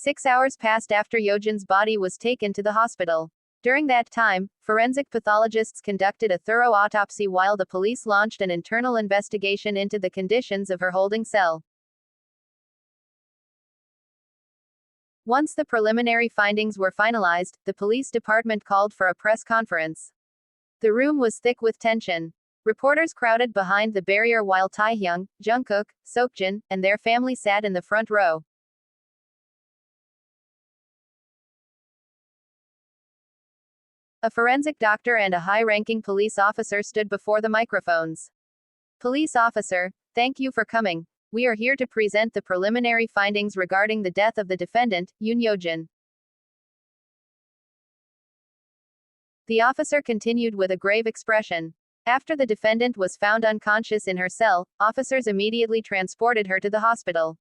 6 hours passed after Yojin's body was taken to the hospital. During that time, forensic pathologists conducted a thorough autopsy while the police launched an internal investigation into the conditions of her holding cell. Once the preliminary findings were finalized, the police department called for a press conference. The room was thick with tension. Reporters crowded behind the barrier while Taehyung, Jungkook, Seokjin, and their family sat in the front row. A forensic doctor and a high-ranking police officer stood before the microphones. Police officer, thank you for coming. We are here to present the preliminary findings regarding the death of the defendant, Yoon Yojin. The officer continued with a grave expression. After the defendant was found unconscious in her cell, officers immediately transported her to the hospital.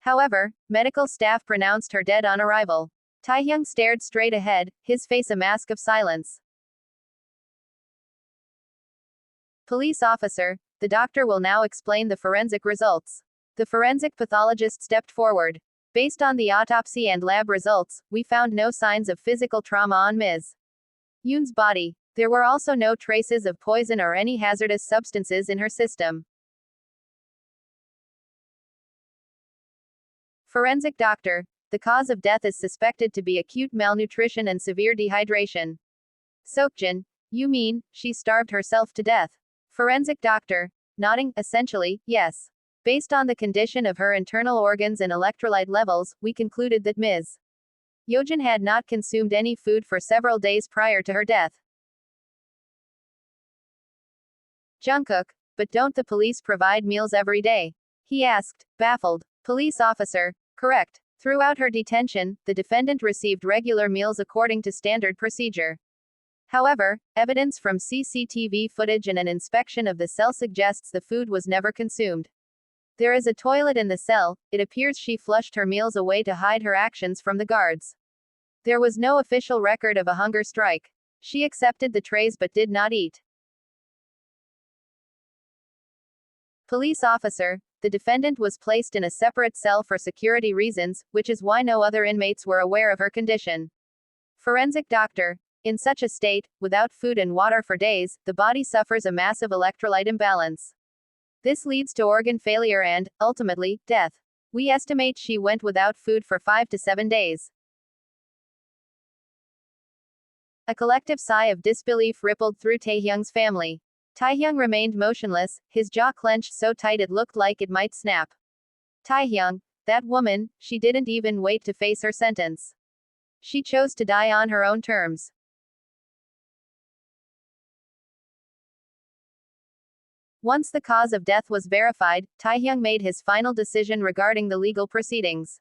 However, medical staff pronounced her dead on arrival. Taehyung stared straight ahead, his face a mask of silence. Police officer, the doctor will now explain the forensic results. The forensic pathologist stepped forward. Based on the autopsy and lab results, we found no signs of physical trauma on Ms. Yoon's body. There were also no traces of poison or any hazardous substances in her system. Forensic doctor, the cause of death is suspected to be acute malnutrition and severe dehydration. Seokjin, you mean, she starved herself to death? Forensic doctor, nodding, essentially, yes. Based on the condition of her internal organs and electrolyte levels, we concluded that Ms. Yojin had not consumed any food for several days prior to her death. Jungkook, but don't the police provide meals every day? He asked, baffled. Police officer, correct. Throughout her detention, the defendant received regular meals according to standard procedure. However, evidence from CCTV footage and an inspection of the cell suggests the food was never consumed. There is a toilet in the cell. It appears she flushed her meals away to hide her actions from the guards. There was no official record of a hunger strike. She accepted the trays but did not eat. Police officer, the defendant was placed in a separate cell for security reasons, which is why no other inmates were aware of her condition. Forensic doctor, in such a state, without food and water for days, the body suffers a massive electrolyte imbalance. This leads to organ failure and, ultimately, death. We estimate she went without food for 5 to 7 days. A collective sigh of disbelief rippled through Taehyung's family. Taehyung remained motionless, his jaw clenched so tight it looked like it might snap. Taehyung, that woman, she didn't even wait to face her sentence. She chose to die on her own terms. Once the cause of death was verified, Taehyung made his final decision regarding the legal proceedings.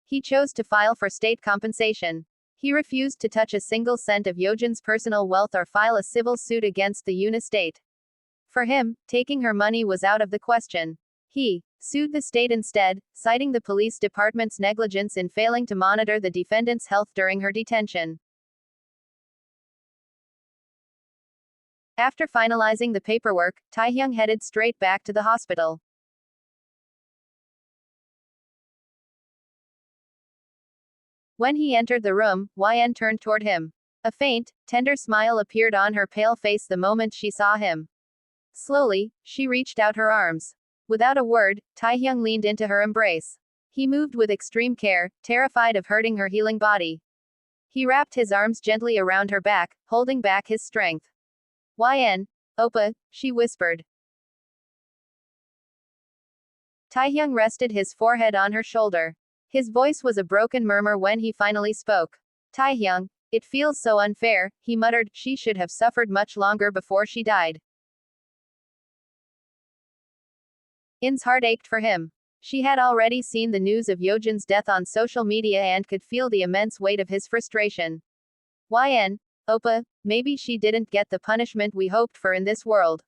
He chose to file for state compensation. He refused to touch a single cent of Yojin's personal wealth or file a civil suit against the Yoon estate. For him, taking her money was out of the question. He sued the state instead, citing the police department's negligence in failing to monitor the defendant's health during her detention. After finalizing the paperwork, Taehyung headed straight back to the hospital. When he entered the room, YN turned toward him. A faint, tender smile appeared on her pale face the moment she saw him. Slowly, she reached out her arms. Without a word, Taehyung leaned into her embrace. He moved with extreme care, terrified of hurting her healing body. He wrapped his arms gently around her back, holding back his strength. YN, Oppa, she whispered. Taehyung rested his forehead on her shoulder. His voice was a broken murmur when he finally spoke. Taehyung, it feels so unfair, he muttered, she should have suffered much longer before she died. In's heart ached for him. She had already seen the news of Yojin's death on social media and could feel the immense weight of his frustration. YN, Oppa, maybe she didn't get the punishment we hoped for in this world.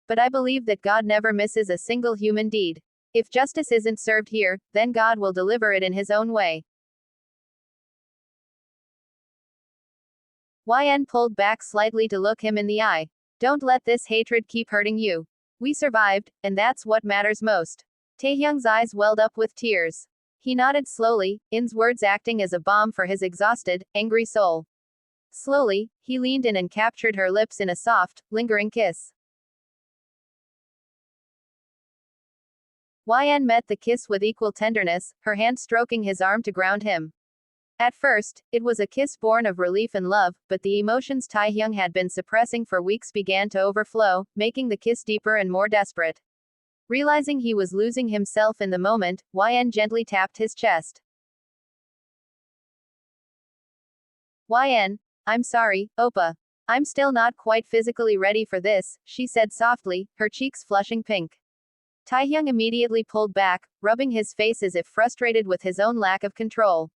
But I believe that God never misses a single human deed. If justice isn't served here, then God will deliver it in his own way. YN pulled back slightly to look him in the eye. Don't let this hatred keep hurting you. We survived, and that's what matters most. Taehyung's eyes welled up with tears. He nodded slowly, In's words acting as a balm for his exhausted, angry soul. Slowly, he leaned in and captured her lips in a soft, lingering kiss. Yn met the kiss with equal tenderness, her hand stroking his arm to ground him. At first, it was a kiss born of relief and love, but the emotions Taehyung had been suppressing for weeks began to overflow, making the kiss deeper and more desperate. Realizing he was losing himself in the moment, Yn gently tapped his chest. Yn, I'm sorry, Oppa. I'm still not quite physically ready for this, she said softly, her cheeks flushing pink. Taehyung immediately pulled back, rubbing his face as if frustrated with his own lack of control.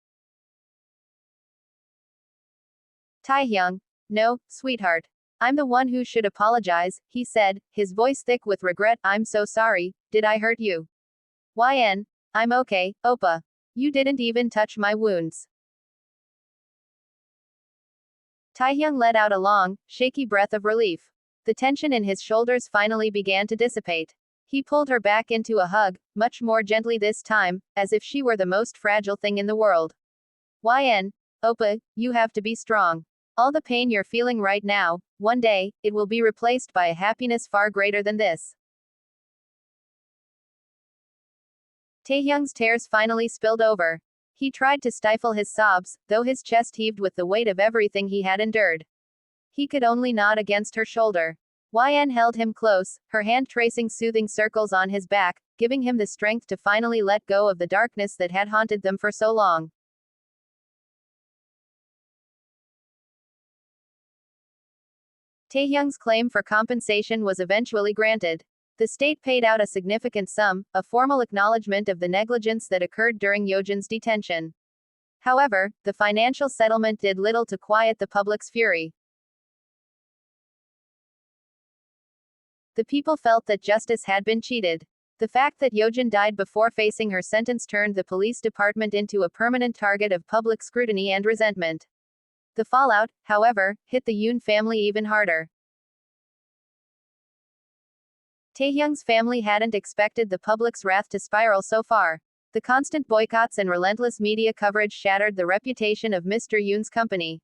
Taehyung, no, sweetheart. I'm the one who should apologize, he said, his voice thick with regret. I'm so sorry, did I hurt you? Yn, I'm okay, Oppa. You didn't even touch my wounds. Taehyung let out a long, shaky breath of relief. The tension in his shoulders finally began to dissipate. He pulled her back into a hug, much more gently this time, as if she were the most fragile thing in the world. Yn, Oppa, you have to be strong. All the pain you're feeling right now, one day, it will be replaced by a happiness far greater than this. Taehyung's tears finally spilled over. He tried to stifle his sobs, though his chest heaved with the weight of everything he had endured. He could only nod against her shoulder. Yn held him close, her hand tracing soothing circles on his back, giving him the strength to finally let go of the darkness that had haunted them for so long. Taehyung's claim for compensation was eventually granted. The state paid out a significant sum, a formal acknowledgement of the negligence that occurred during Yojin's detention. However, the financial settlement did little to quiet the public's fury. The people felt that justice had been cheated. The fact that Yojin died before facing her sentence turned the police department into a permanent target of public scrutiny and resentment. The fallout, however, hit the Yoon family even harder. Taehyung's family hadn't expected the public's wrath to spiral so far. The constant boycotts and relentless media coverage shattered the reputation of Mr. Yoon's company.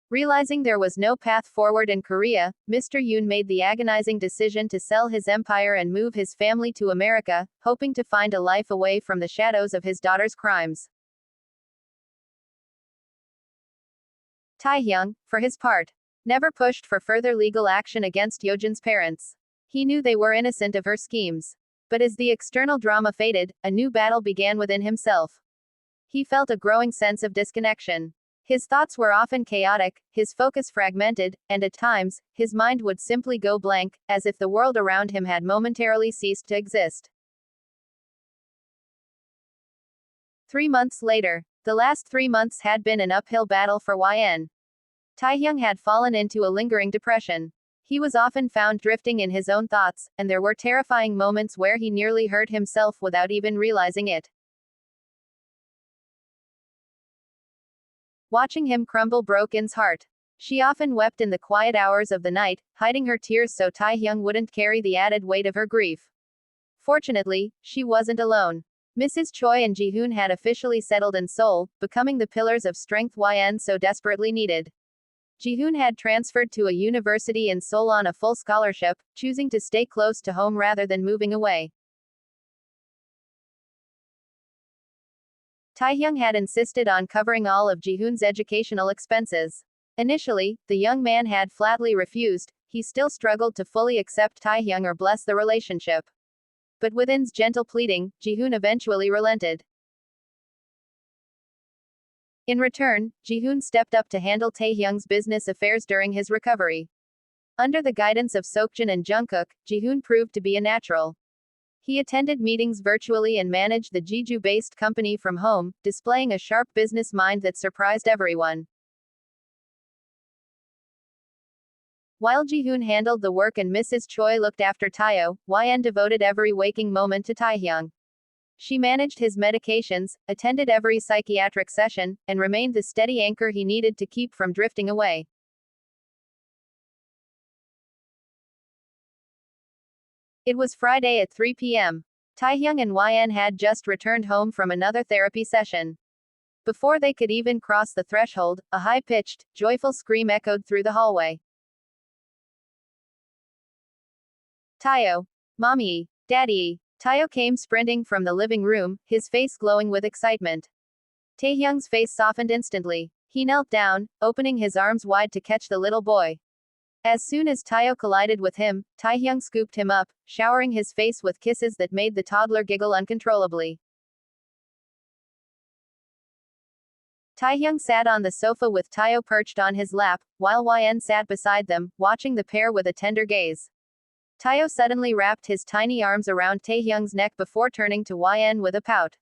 Realizing there was no path forward in Korea, Mr. Yoon made the agonizing decision to sell his empire and move his family to America, hoping to find a life away from the shadows of his daughter's crimes. Taehyung, for his part, never pushed for further legal action against Yojin's parents. He knew they were innocent of her schemes. But as the external drama faded, a new battle began within himself. He felt a growing sense of disconnection. His thoughts were often chaotic, his focus fragmented, and at times, his mind would simply go blank, as if the world around him had momentarily ceased to exist. 3 months later. The last 3 months had been an uphill battle for Yn. Taehyung had fallen into a lingering depression. He was often found drifting in his own thoughts, and there were terrifying moments where he nearly hurt himself without even realizing it. Watching him crumble broke In's heart. She often wept in the quiet hours of the night, hiding her tears so Taehyung wouldn't carry the added weight of her grief. Fortunately, she wasn't alone. Mrs. Choi and Jihoon had officially settled in Seoul, becoming the pillars of strength Yn so desperately needed. Jihoon had transferred to a university in Seoul on a full scholarship, choosing to stay close to home rather than moving away. Taehyung had insisted on covering all of Jihoon's educational expenses. Initially, the young man had flatly refused. He still struggled to fully accept Taehyung or bless the relationship. But with In's gentle pleading, Jihoon eventually relented. In return, Jihoon stepped up to handle Taehyung's business affairs during his recovery. Under the guidance of Seokjin and Jungkook, Jihoon proved to be a natural. He attended meetings virtually and managed the Jeju-based company from home, displaying a sharp business mind that surprised everyone. While Jihoon handled the work and Mrs. Choi looked after Tayo, Yn devoted every waking moment to Taehyung. She managed his medications, attended every psychiatric session, and remained the steady anchor he needed to keep from drifting away. It was Friday at 3 p.m. Taehyung and YN had just returned home from another therapy session. Before they could even cross the threshold, a high-pitched, joyful scream echoed through the hallway. Tayo. Mommy. Daddy. Tayo came sprinting from the living room, his face glowing with excitement. Taehyung's face softened instantly. He knelt down, opening his arms wide to catch the little boy. As soon as Tayo collided with him, Taehyung scooped him up, showering his face with kisses that made the toddler giggle uncontrollably. Taehyung sat on the sofa with Tayo perched on his lap, while YN sat beside them, watching the pair with a tender gaze. Tayo suddenly wrapped his tiny arms around Taehyung's neck before turning to YN with a pout.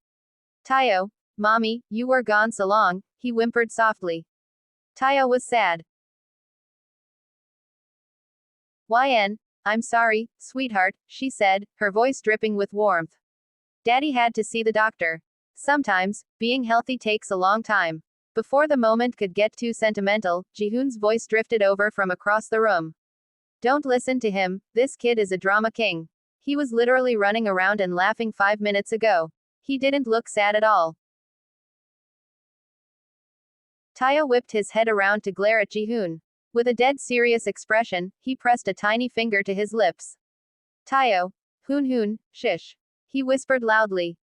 Tayo, Mommy, you were gone so long, he whimpered softly. Tayo was sad. YN, I'm sorry, sweetheart, she said, her voice dripping with warmth. Daddy had to see the doctor. Sometimes, being healthy takes a long time. Before the moment could get too sentimental, Jihoon's voice drifted over from across the room. Don't listen to him, this kid is a drama king. He was literally running around and laughing 5 minutes ago. He didn't look sad at all. Tayo whipped his head around to glare at Jihoon. With a dead serious expression, he pressed a tiny finger to his lips. Tayo. Hoon, shish. He whispered loudly.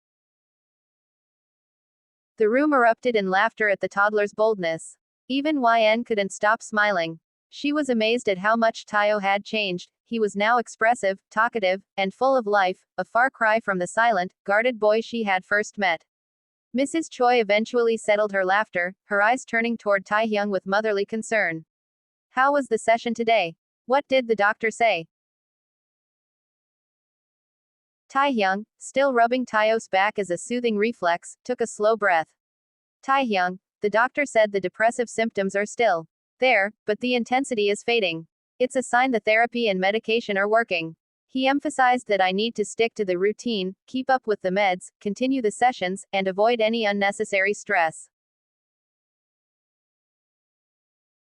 The room erupted in laughter at the toddler's boldness. Even YN couldn't stop smiling. She was amazed at how much Tayo had changed. He was now expressive, talkative, and full of life, a far cry from the silent, guarded boy she had first met. Mrs. Choi eventually settled her laughter, her eyes turning toward Taehyung with motherly concern. How was the session today? What did the doctor say? Taehyung, still rubbing Tayo's back as a soothing reflex, took a slow breath. Taehyung, the doctor said the depressive symptoms are still there, but the intensity is fading. It's a sign the therapy and medication are working. He emphasized that I need to stick to the routine, keep up with the meds, continue the sessions, and avoid any unnecessary stress.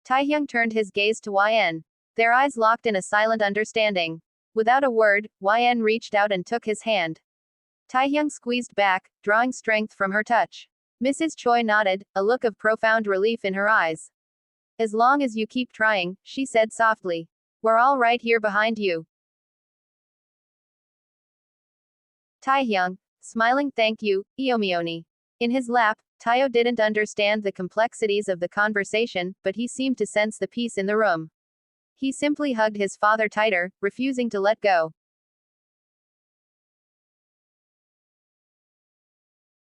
Taehyung turned his gaze to YN. Their eyes locked in a silent understanding. Without a word, YN reached out and took his hand. Taehyung squeezed back, drawing strength from her touch. Mrs. Choi nodded, a look of profound relief in her eyes. As long as you keep trying, she said softly. We're all right here behind you. Taehyung, smiling thank you, Iomioni. In his lap, Tayo didn't understand the complexities of the conversation, but he seemed to sense the peace in the room. He simply hugged his father tighter, refusing to let go.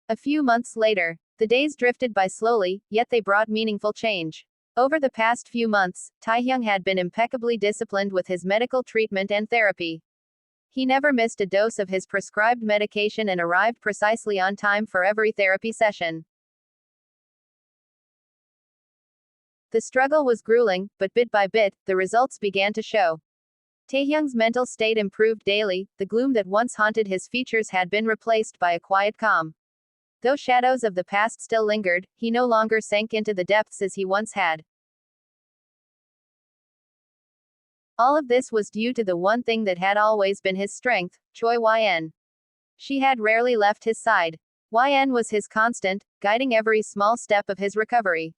A few months later, the days drifted by slowly, yet they brought meaningful change. Over the past few months, Taehyung had been impeccably disciplined with his medical treatment and therapy. He never missed a dose of his prescribed medication and arrived precisely on time for every therapy session. The struggle was grueling, but bit by bit, the results began to show. Taehyung's mental state improved daily, the gloom that once haunted his features had been replaced by a quiet calm. Though shadows of the past still lingered, he no longer sank into the depths as he once had. All of this was due to the one thing that had always been his strength, Choi YN. She had rarely left his side. YN was his constant, guiding every small step of his recovery.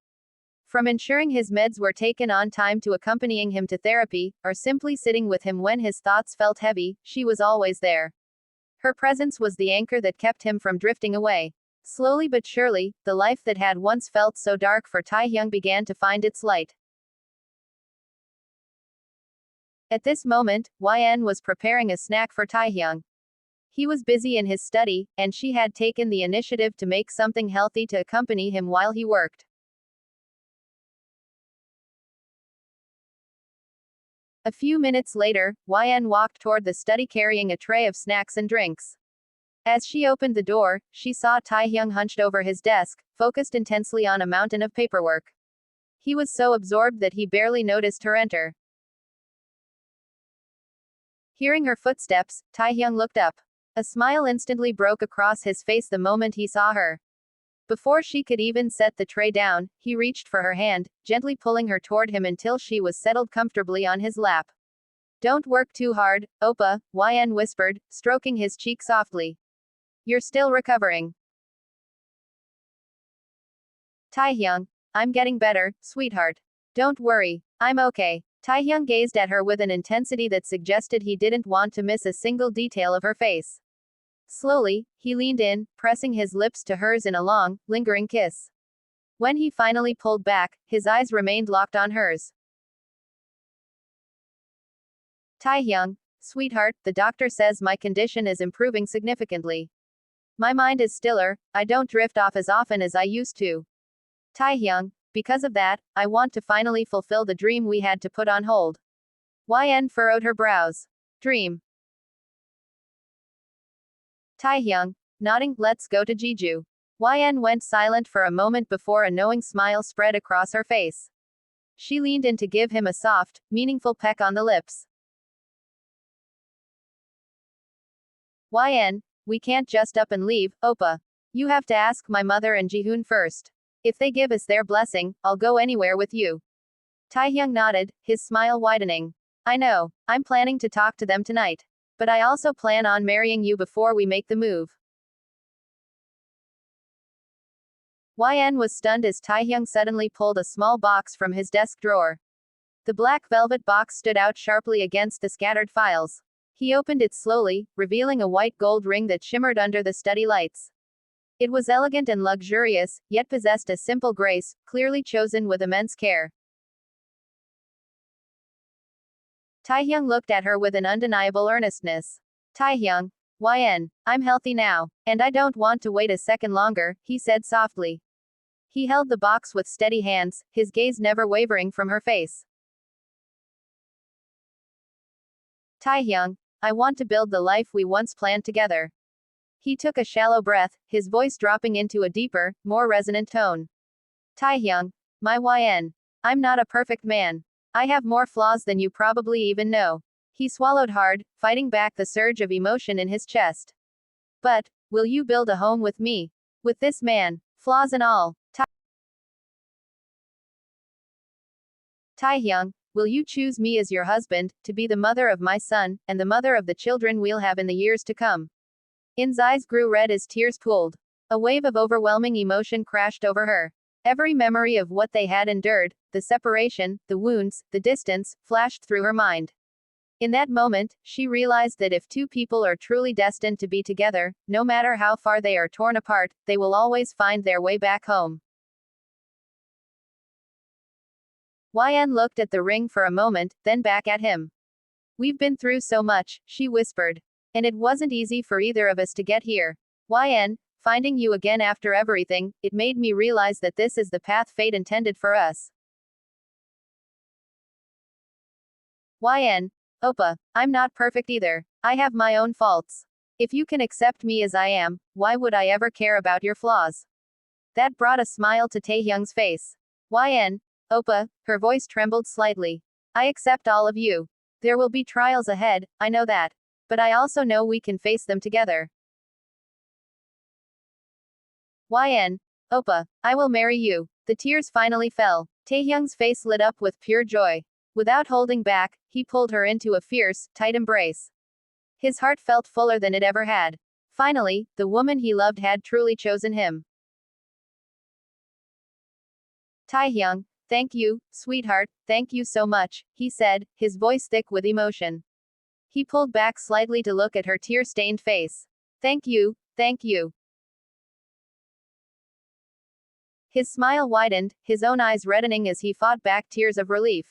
From ensuring his meds were taken on time to accompanying him to therapy, or simply sitting with him when his thoughts felt heavy, she was always there. Her presence was the anchor that kept him from drifting away. Slowly but surely, the life that had once felt so dark for Taehyung began to find its light. At this moment, YN was preparing a snack for Taehyung. He was busy in his study, and she had taken the initiative to make something healthy to accompany him while he worked. A few minutes later, YN walked toward the study carrying a tray of snacks and drinks. As she opened the door, she saw Taehyung hunched over his desk, focused intensely on a mountain of paperwork. He was so absorbed that he barely noticed her enter. Hearing her footsteps, Taehyung looked up. A smile instantly broke across his face the moment he saw her. Before she could even set the tray down, he reached for her hand, gently pulling her toward him until she was settled comfortably on his lap. Don't work too hard, Oppa, YN whispered, stroking his cheek softly. You're still recovering. Taehyung, I'm getting better, sweetheart. Don't worry, I'm okay. Taehyung gazed at her with an intensity that suggested he didn't want to miss a single detail of her face. Slowly, he leaned in, pressing his lips to hers in a long, lingering kiss. When he finally pulled back, his eyes remained locked on hers. Taehyung, sweetheart, the doctor says my condition is improving significantly. My mind is stiller, I don't drift off as often as I used to. Taehyung, because of that, I want to finally fulfill the dream we had to put on hold. YN furrowed her brows. Dream. Taehyung, nodding, let's go to Jeju. YN went silent for a moment before a knowing smile spread across her face. She leaned in to give him a soft, meaningful peck on the lips. YN, we can't just up and leave, Oppa. You have to ask my mother and Jihoon first. If they give us their blessing, I'll go anywhere with you. Taehyung nodded, his smile widening. I know, I'm planning to talk to them tonight. But I also plan on marrying you before we make the move. YN was stunned as Taehyung suddenly pulled a small box from his desk drawer. The black velvet box stood out sharply against the scattered files. He opened it slowly, revealing a white gold ring that shimmered under the study lights. It was elegant and luxurious, yet possessed a simple grace, clearly chosen with immense care. Taehyung looked at her with an undeniable earnestness. Taehyung, YN, I'm healthy now, and I don't want to wait a second longer, he said softly. He held the box with steady hands, his gaze never wavering from her face. Taehyung, I want to build the life we once planned together. He took a shallow breath, his voice dropping into a deeper, more resonant tone. Taehyung, my YN. I'm not a perfect man. I have more flaws than you probably even know. He swallowed hard, fighting back the surge of emotion in his chest. But, will you build a home with me? With this man, flaws and all. Taehyung, will you choose me as your husband, to be the mother of my son, and the mother of the children we'll have in the years to come? In's eyes grew red as tears pooled. A wave of overwhelming emotion crashed over her. Every memory of what they had endured, the separation, the wounds, the distance, flashed through her mind. In that moment, she realized that if two people are truly destined to be together, no matter how far they are torn apart, they will always find their way back home. YN looked at the ring for a moment, then back at him. We've been through so much, she whispered. And it wasn't easy for either of us to get here. YN, finding you again after everything, it made me realize that this is the path fate intended for us. YN, Oppa, I'm not perfect either. I have my own faults. If you can accept me as I am, why would I ever care about your flaws? That brought a smile to Taehyung's face. YN, Oppa, her voice trembled slightly. I accept all of you. There will be trials ahead, I know that. But I also know we can face them together. YN, Oppa, I will marry you. The tears finally fell. Taehyung's face lit up with pure joy. Without holding back, he pulled her into a fierce, tight embrace. His heart felt fuller than it ever had. Finally, the woman he loved had truly chosen him. Taehyung, thank you, sweetheart, thank you so much, he said, his voice thick with emotion. He pulled back slightly to look at her tear-stained face. Thank you, thank you. His smile widened, his own eyes reddening as he fought back tears of relief.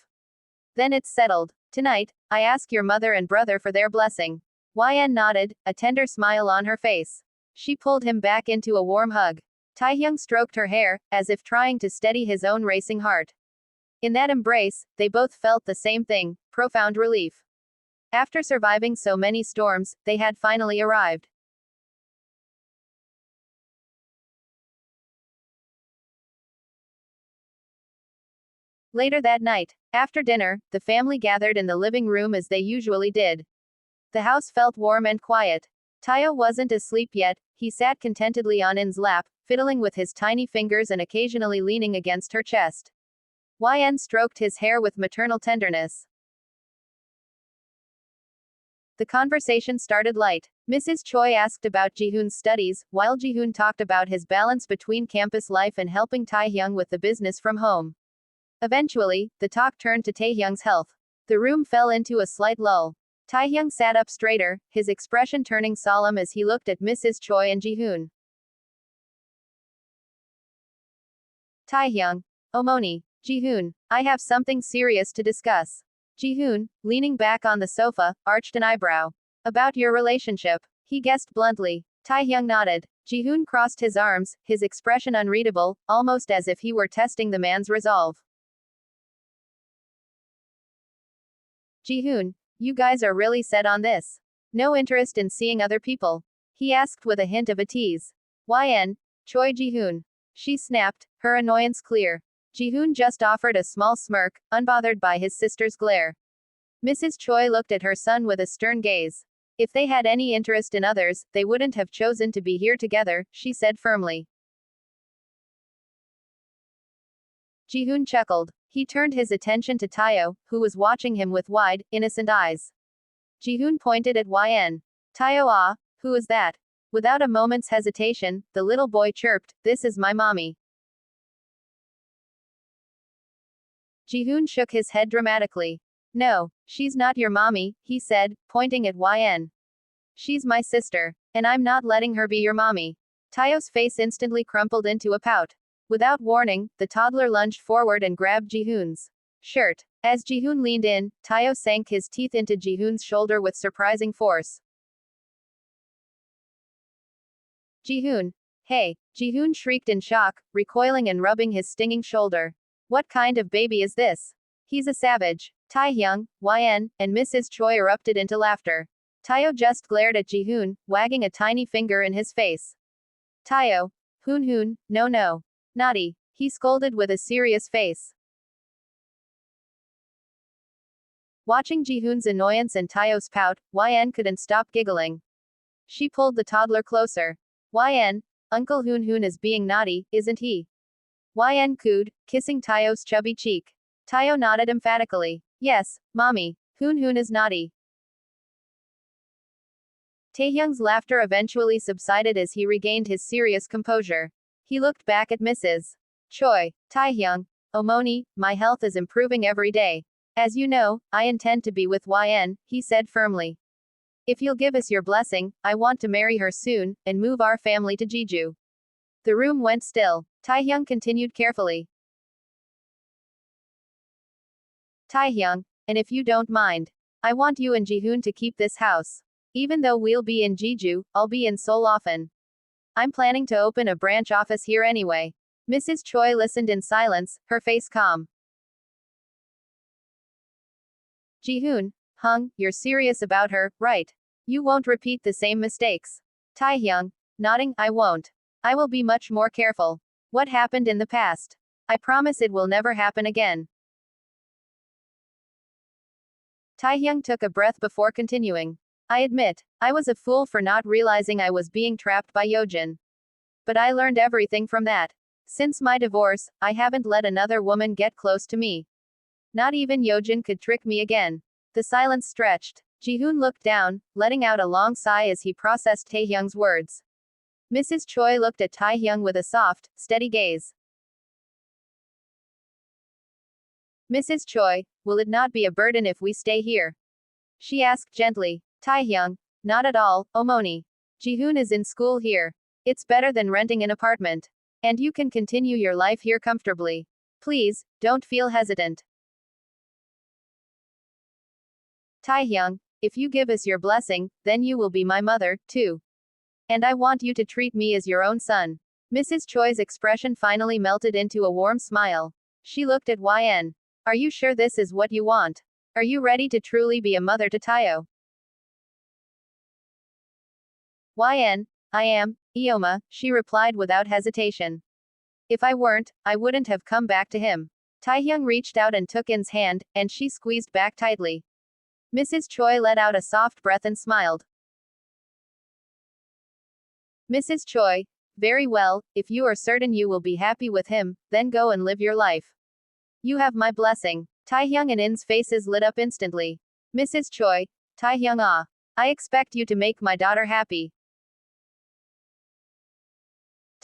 Then it's settled. Tonight, I ask your mother and brother for their blessing. YN nodded, a tender smile on her face. She pulled him back into a warm hug. Taehyung stroked her hair, as if trying to steady his own racing heart. In that embrace, they both felt the same thing, profound relief. After surviving so many storms, they had finally arrived. Later that night, after dinner, the family gathered in the living room as they usually did. The house felt warm and quiet. Tayo wasn't asleep yet, he sat contentedly on In's lap, fiddling with his tiny fingers and occasionally leaning against her chest. YN stroked his hair with maternal tenderness. The conversation started light. Mrs. Choi asked about Jihoon's studies, while Jihoon talked about his balance between campus life and helping Taehyung with the business from home. Eventually, the talk turned to Taehyung's health. The room fell into a slight lull. Taehyung sat up straighter, his expression turning solemn as he looked at Mrs. Choi and Jihoon. Taehyung. Omoni. Jihoon. I have something serious to discuss. Jihoon, leaning back on the sofa, arched an eyebrow. About your relationship, he guessed bluntly. Taehyung nodded. Jihoon crossed his arms, his expression unreadable, almost as if he were testing the man's resolve. Jihoon, you guys are really set on this. No interest in seeing other people? He asked with a hint of a tease. YN. Choi Jihoon. She snapped, her annoyance clear. Jihoon just offered a small smirk, unbothered by his sister's glare. Mrs. Choi looked at her son with a stern gaze. If they had any interest in others, they wouldn't have chosen to be here together, she said firmly. Jihoon chuckled. He turned his attention to Tayo, who was watching him with wide, innocent eyes. Jihoon pointed at YN. Tayo, ah, who is that? Without a moment's hesitation, the little boy chirped, this is my mommy. Jihoon shook his head dramatically. No, she's not your mommy, he said, pointing at YN. She's my sister. And I'm not letting her be your mommy. Tayo's face instantly crumpled into a pout. Without warning, the toddler lunged forward and grabbed Jihoon's shirt. As Jihoon leaned in, Tayo sank his teeth into Jihoon's shoulder with surprising force. Jihoon. Hey! Jihoon shrieked in shock, recoiling and rubbing his stinging shoulder. What kind of baby is this? He's a savage. Taehyung, YN, and Mrs. Choi erupted into laughter. Tayo just glared at Jihoon, wagging a tiny finger in his face. Tayo. Hoon, no. Naughty. He scolded with a serious face. Watching Jihoon's annoyance and Tayo's pout, YN couldn't stop giggling. She pulled the toddler closer. YN, Uncle Hoon is being naughty, isn't he? YN cooed, kissing Tayo's chubby cheek. Tayo nodded emphatically. Yes, mommy, Hoon is naughty. Taehyung's laughter eventually subsided as he regained his serious composure. He looked back at Mrs. Choi. Taehyung. Omoni, my health is improving every day. As you know, I intend to be with YN, he said firmly. If you'll give us your blessing, I want to marry her soon, and move our family to Jeju. The room went still. Taehyung continued carefully. Taehyung, and if you don't mind, I want you and Jihoon to keep this house. Even though we'll be in Jeju, I'll be in Seoul often. I'm planning to open a branch office here anyway. Mrs. Choi listened in silence, her face calm. Jihoon, you're serious about her, right? You won't repeat the same mistakes. Taehyung, nodding, I won't. I will be much more careful. What happened in the past? I promise it will never happen again. Taehyung took a breath before continuing. I admit, I was a fool for not realizing I was being trapped by Yojin. But I learned everything from that. Since my divorce, I haven't let another woman get close to me. Not even Yojin could trick me again. The silence stretched. Jihoon looked down, letting out a long sigh as he processed Taehyung's words. Mrs. Choi looked at Taehyung with a soft, steady gaze. Mrs. Choi, will it not be a burden if we stay here? She asked gently. Taehyung, not at all, Omoni. Jihoon is in school here. It's better than renting an apartment. And you can continue your life here comfortably. Please, don't feel hesitant. Taehyung, if you give us your blessing, then you will be my mother, too. And I want you to treat me as your own son. Mrs. Choi's expression finally melted into a warm smile. She looked at YN. Are you sure this is what you want? Are you ready to truly be a mother to Tayo? YN, I am, Ioma, she replied without hesitation. If I weren't, I wouldn't have come back to him. Taehyung reached out and took In's hand, and she squeezed back tightly. Mrs. Choi let out a soft breath and smiled. Mrs. Choi, very well, if you are certain you will be happy with him, then go and live your life. You have my blessing. Taehyung and In's faces lit up instantly. Mrs. Choi, Taehyung ah. I expect you to make my daughter happy.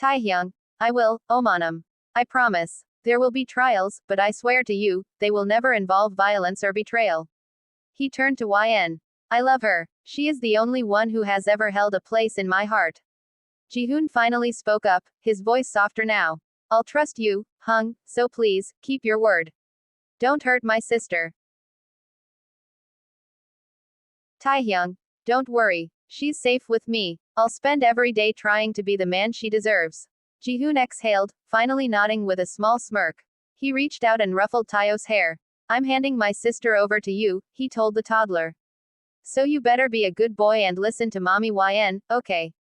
Taehyung, I will, Omanam. I promise. There will be trials, but I swear to you, they will never involve violence or betrayal. He turned to YN. I love her. She is the only one who has ever held a place in my heart. Jihoon finally spoke up, his voice softer now. I'll trust you, Hung, so please, keep your word. Don't hurt my sister. Taehyung, don't worry. She's safe with me. I'll spend every day trying to be the man she deserves. Jihoon exhaled, finally nodding with a small smirk. He reached out and ruffled Taeyo's hair. I'm handing my sister over to you, he told the toddler. So you better be a good boy and listen to mommy YN, okay?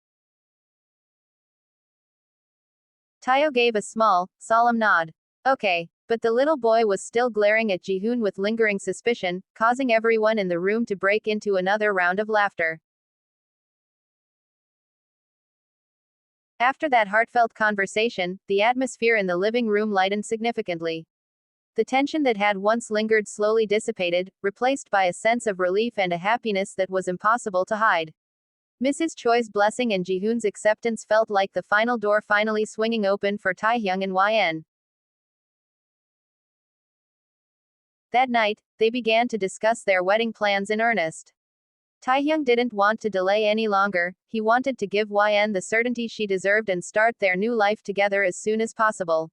Taeo gave a small, solemn nod. Okay. But the little boy was still glaring at Jihoon with lingering suspicion, causing everyone in the room to break into another round of laughter. After that heartfelt conversation, the atmosphere in the living room lightened significantly. The tension that had once lingered slowly dissipated, replaced by a sense of relief and a happiness that was impossible to hide. Mrs. Choi's blessing and Jihoon's acceptance felt like the final door finally swinging open for Taehyung and YN. That night, they began to discuss their wedding plans in earnest. Taehyung didn't want to delay any longer, he wanted to give YN the certainty she deserved and start their new life together as soon as possible.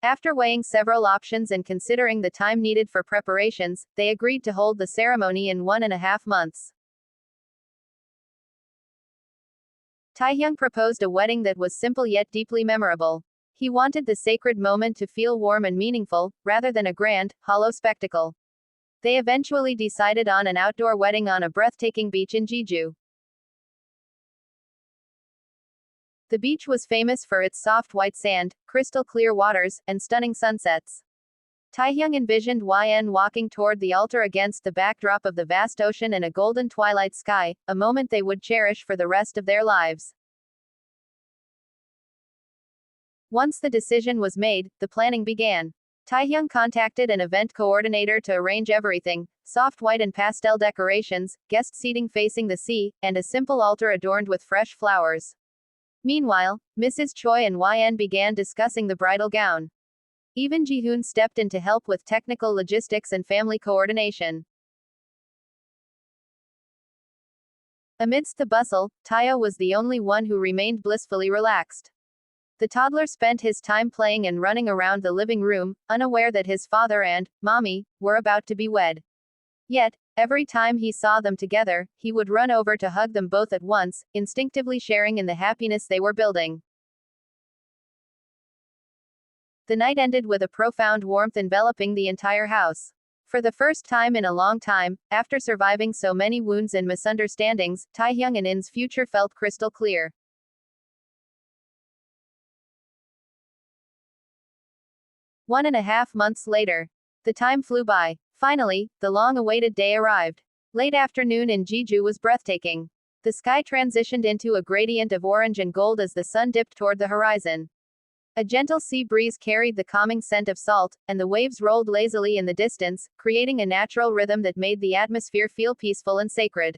After weighing several options and considering the time needed for preparations, they agreed to hold the ceremony in 1.5 months. Taehyung proposed a wedding that was simple yet deeply memorable. He wanted the sacred moment to feel warm and meaningful, rather than a grand, hollow spectacle. They eventually decided on an outdoor wedding on a breathtaking beach in Jeju. The beach was famous for its soft white sand, crystal clear waters, and stunning sunsets. Taehyung envisioned YN walking toward the altar against the backdrop of the vast ocean and a golden twilight sky, a moment they would cherish for the rest of their lives. Once the decision was made, the planning began. Taehyung contacted an event coordinator to arrange everything: soft white and pastel decorations, guest seating facing the sea, and a simple altar adorned with fresh flowers. Meanwhile, Mrs. Choi and YN began discussing the bridal gown. Even Jihoon stepped in to help with technical logistics and family coordination. Amidst the bustle, Taeo was the only one who remained blissfully relaxed. The toddler spent his time playing and running around the living room, unaware that his father and mommy were about to be wed. Yet, every time he saw them together, he would run over to hug them both at once, instinctively sharing in the happiness they were building. The night ended with a profound warmth enveloping the entire house. For the first time in a long time, after surviving so many wounds and misunderstandings, Taehyung and In's future felt crystal clear. 1.5 months later. The time flew by. Finally, the long-awaited day arrived. Late afternoon in Jeju was breathtaking. The sky transitioned into a gradient of orange and gold as the sun dipped toward the horizon. A gentle sea breeze carried the calming scent of salt, and the waves rolled lazily in the distance, creating a natural rhythm that made the atmosphere feel peaceful and sacred.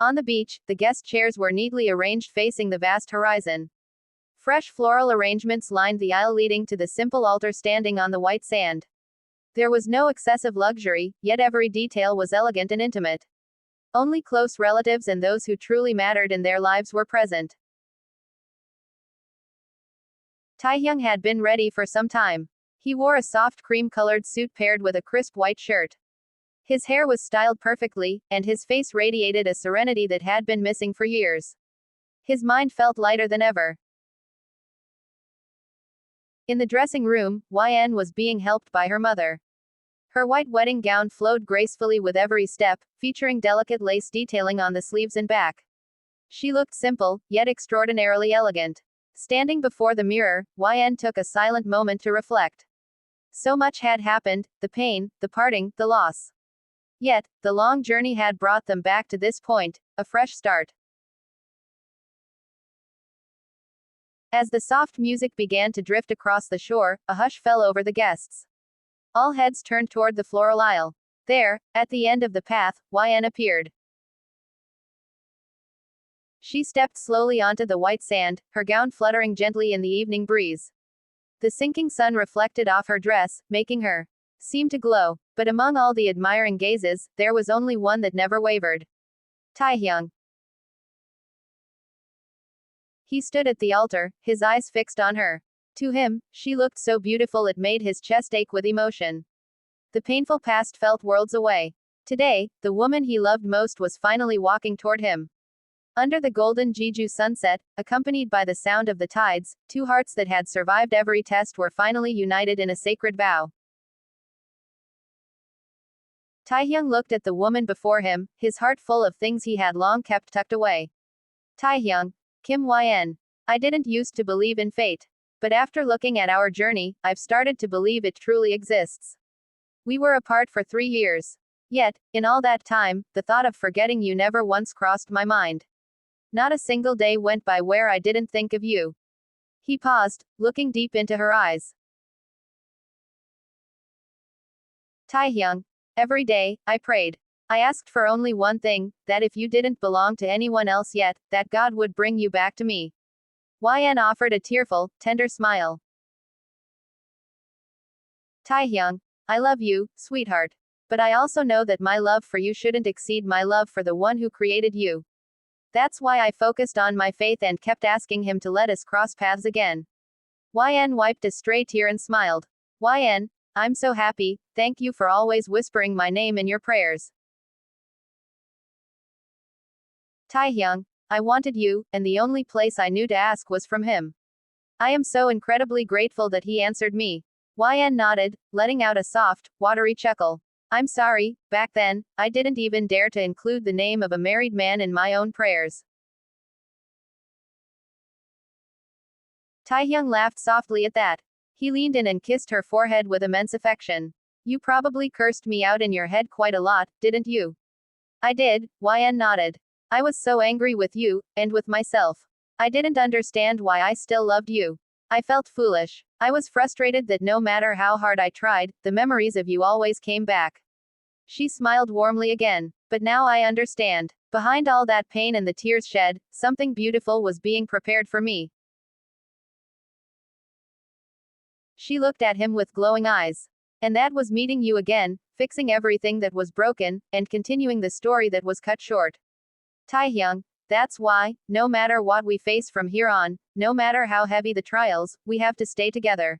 On the beach, the guest chairs were neatly arranged facing the vast horizon. Fresh floral arrangements lined the aisle leading to the simple altar standing on the white sand. There was no excessive luxury, yet every detail was elegant and intimate. Only close relatives and those who truly mattered in their lives were present. Taehyung had been ready for some time. He wore a soft cream-colored suit paired with a crisp white shirt. His hair was styled perfectly, and his face radiated a serenity that had been missing for years. His mind felt lighter than ever. In the dressing room, YN was being helped by her mother. Her white wedding gown flowed gracefully with every step, featuring delicate lace detailing on the sleeves and back. She looked simple, yet extraordinarily elegant. Standing before the mirror, YN took a silent moment to reflect. So much had happened: the pain, the parting, the loss. Yet, the long journey had brought them back to this point, a fresh start. As the soft music began to drift across the shore, a hush fell over the guests. All heads turned toward the floral aisle. There, at the end of the path, YN appeared. She stepped slowly onto the white sand, her gown fluttering gently in the evening breeze. The sinking sun reflected off her dress, making her seem to glow. But among all the admiring gazes, there was only one that never wavered. Taehyung. He stood at the altar, his eyes fixed on her. To him, she looked so beautiful it made his chest ache with emotion. The painful past felt worlds away. Today, the woman he loved most was finally walking toward him. Under the golden Jeju sunset, accompanied by the sound of the tides, two hearts that had survived every test were finally united in a sacred vow. Taehyung looked at the woman before him, his heart full of things he had long kept tucked away. Taehyung, Kim YN. I didn't used to believe in fate. But after looking at our journey, I've started to believe it truly exists. We were apart for 3 years. Yet, in all that time, the thought of forgetting you never once crossed my mind. Not a single day went by where I didn't think of you. He paused, looking deep into her eyes. Taehyung, every day, I prayed. I asked for only one thing, that if you didn't belong to anyone else yet, that God would bring you back to me. YN offered a tearful, tender smile. Taehyung, I love you, sweetheart. But I also know that my love for you shouldn't exceed my love for the one who created you. That's why I focused on my faith and kept asking him to let us cross paths again. YN wiped a stray tear and smiled. YN, I'm so happy, thank you for always whispering my name in your prayers. Taehyung, I wanted you, and the only place I knew to ask was from him. I am so incredibly grateful that he answered me. YN nodded, letting out a soft, watery chuckle. I'm sorry, back then, I didn't even dare to include the name of a married man in my own prayers. Taehyung laughed softly at that. He leaned in and kissed her forehead with immense affection. You probably cursed me out in your head quite a lot, didn't you? I did, YN nodded. I was so angry with you, and with myself. I didn't understand why I still loved you. I felt foolish. I was frustrated that no matter how hard I tried, the memories of you always came back. She smiled warmly again. But now I understand. Behind all that pain and the tears shed, something beautiful was being prepared for me. She looked at him with glowing eyes. And that was meeting you again, fixing everything that was broken, and continuing the story that was cut short. Taehyung, that's why, no matter what we face from here on, no matter how heavy the trials, we have to stay together.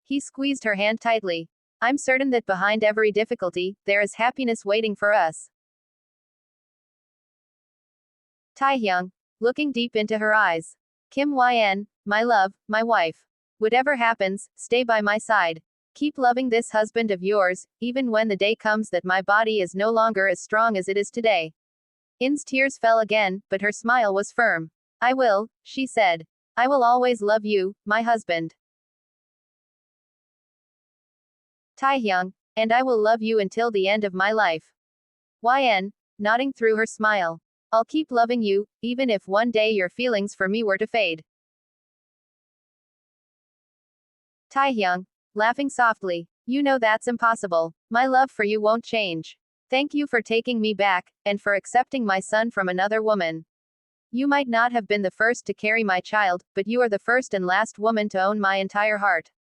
He squeezed her hand tightly. I'm certain that behind every difficulty, there is happiness waiting for us. Taehyung, looking deep into her eyes. Kim YN, my love, my wife. Whatever happens, stay by my side. Keep loving this husband of yours, even when the day comes that my body is no longer as strong as it is today. In's tears fell again, but her smile was firm. I will, she said. I will always love you, my husband. Taehyung, and I will love you until the end of my life. YN, nodding through her smile. I'll keep loving you, even if one day your feelings for me were to fade. Taehyung, laughing softly. You know that's impossible. My love for you won't change. Thank you for taking me back, and for accepting my son from another woman. You might not have been the first to carry my child, but you are the first and last woman to own my entire heart.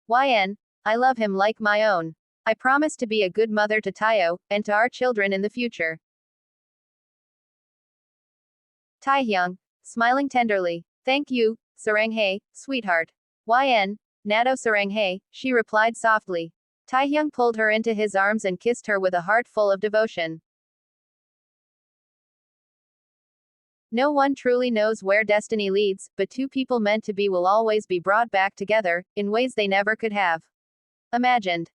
YN, I love him like my own. I promise to be a good mother to Tayo, and to our children in the future. Taehyung, smiling tenderly. Thank you, Saranghae, sweetheart. YN, Nato Saranghae, she replied softly. Taehyung pulled her into his arms and kissed her with a heart full of devotion. No one truly knows where destiny leads, but two people meant to be will always be brought back together, in ways they never could have imagined.